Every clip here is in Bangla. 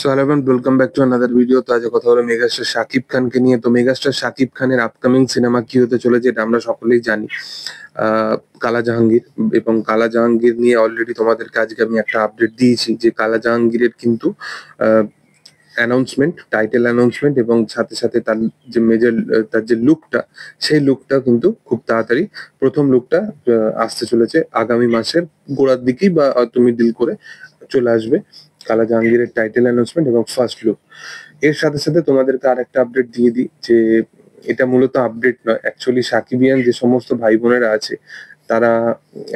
So hello everyone, welcome back to another video. তো আজ কথা হলো মেগাস্টার শাকিব খানকে নিয়ে। তো মেগাস্টার শাকিব খানের আপকামিং সিনেমা কি হতে চলেছে এটা আমরা সকলেই জানি, কালা জাহাঙ্গীর। এবং কালা জাহাঙ্গীর নিয়ে অলরেডি তোমাদেরকে আজকে আমি একটা আপডেট দিয়েছি যে কালা জাহাঙ্গীরের কিন্তু অ্যানাউন্সমেন্ট, টাইটেল অ্যানাউন্সমেন্ট এবং সাথে সাথে তার যে মেজর তার যে লুকটা, সেই লুকটা কিন্তু খুব তাড়াতাড়ি প্রথম লুকটা আসতে চলেছে আগামী মাসের গোড়ার দিকেই, বা তুমি দিল করে চলে আসবে কালা জাহাঙ্গীরের টাইটেল অ্যানাউন্সমেন্ট এবং ফার্স্ট লুক। এর সাথে সাথে তোমাদেরকে আরেকটা আপডেট দিয়ে দিই যে এটা মূলত আপডেট নয়, অ্যাকচুয়ালি সাকিবিয়ান যে সমস্ত ভাই বোনেরা আছে তারা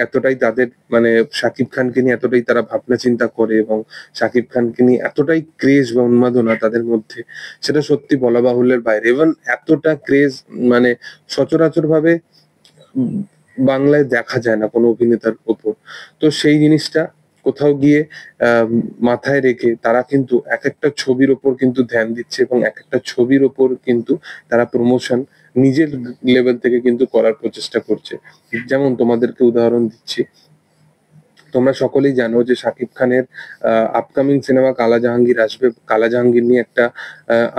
এতটাই তাদের মানে শাকিব খানকে নিয়ে এতটাই তারা ভাবনা চিন্তা করে এবং শাকিব খানকে নিয়ে এতটাই ক্রেজ বা উন্মাদনা তাদের মধ্যে, সেটা সত্যি বলা বাহুল্যের বাইরে। এবং এতটা ক্রেজ মানে সচরাচর ভাবে বাংলায় দেখা যায় না কোনো অভিনেতার ওপর। তো সেই জিনিসটা কোথাও গিয়ে মাথায় রেখে তারা কিন্তু এক একটা ছবির ওপর কিন্তু ধ্যান দিচ্ছে এবং এক একটা ছবির ওপর কিন্তু তারা প্রমোশন নিজের লেভেল থেকে কিন্তু করার প্রচেষ্টা করছে। যেমন তোমাদেরকে উদাহরণ দিচ্ছি, তোমরা সকলেই জানো যে শাকিব খানের আপকামিং সিনেমা কালা জাহাঙ্গীর আসবে। কালা জাহাঙ্গীর নিয়ে একটা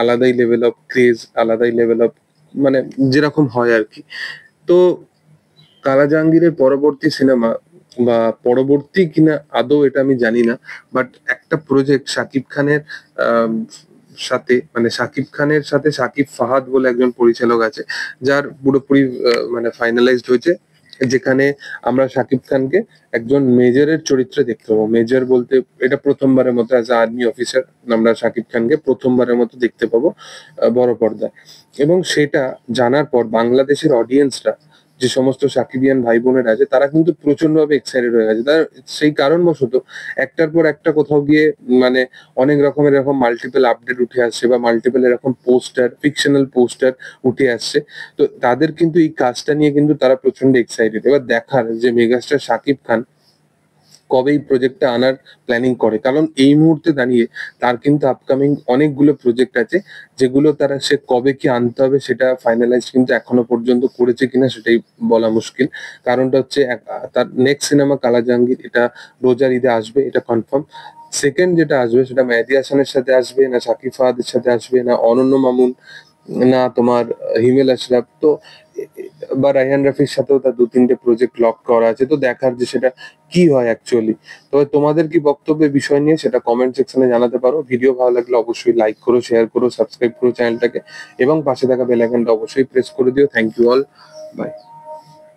আলাদাই লেভেল অফ ক্রেজ, আলাদাই লেভেল অফ মানে যেরকম হয় আর কি। তো কালা জাহাঙ্গীরের পরবর্তী সিনেমা বা পরবর্তী কিনা আদৌ এটা আমি জানি না, বাট একটা প্রজেক্ট শাকিব খানের আহ, সাথে মানে শাকিব খানের সাথে শাকিব ফাহাদ বলে একজন পরিচালক আছে, যার পুরোপুরি মানে ফাইনালাইজড হয়েছে, যেখানে আমরা শাকিব খানকে একজন মেজরের চরিত্রে দেখতে পাবো। মেজর বলতে এটা প্রথমবারের মতো অ্যাজ আর্মি অফিসার আমরা শাকিব খানকে প্রথমবারের মতো দেখতে পাবো বড় পর্দায়। এবং সেটা জানার পর বাংলাদেশের অডিয়েন্সরা, যে সমস্ত সাকিবিয়ান ভাই বোনেরা আছে, তারা কিন্তু প্রচন্ড ভাবে এক্সাইটেড হয়ে গেছে। তার সেই কারণবশত একটার পর একটা কোথাও গিয়ে মানে অনেক রকমের এরকম মাল্টিপল আপডেট উঠে আসছে বা মাল্টিপল এরকম পোস্টার, ফিকশনাল পোস্টার উঠে আসছে। তো তাদের কিন্তু এই কাজটা নিয়ে কিন্তু তারা প্রচন্ড এক্সাইটেড। এবার দেখার যে মেগাস্টার শাকিব খান কবে এই প্রজেক্টটা আনার প্ল্যানিং করে, কারণ এই মুহূর্তে দাঁড়িয়ে তার কিন্তু আপকামিং অনেকগুলো প্রজেক্ট আছে, যেগুলো তারা সে কবে কি আনতে হবে সেটা ফাইনালাইজ কিন্তু এখনো পর্যন্ত করেছে কিনা সেটাই বলা মুশকিল। কারণটা হচ্ছে তার নেক্সট সিনেমা কালা জাহাঙ্গীর এটা রোজার ঈদে আসবে, এটা কনফার্ম। সেকেন্ড যেটা আসবে সেটা মেহেদী হাসানের সাথে আসবে, না শাকিব ফাহাদের সাথে আসবে, না অনন্য মামুন, না তোমার হিমেল আশরাফ, তো বা রায়হান রাফির সাথেও তার 2-3টে প্রজেক্ট লক করা আছে। তো দেখার যে সেটা কি হয় অ্যাকচুয়ালি। তবে তোমাদের কি বক্তব্য বিষয় নিয়ে সেটা কমেন্ট সেকশনে জানাতে পারো। ভিডিও ভালো লাগলে অবশ্যই লাইক করো, শেয়ার করো, সাবস্ক্রাইব করো চ্যানেলটাকে এবং পাশে থাকা বেল আইকনটা অবশ্যই প্রেস করে দিও। Thank you all, by.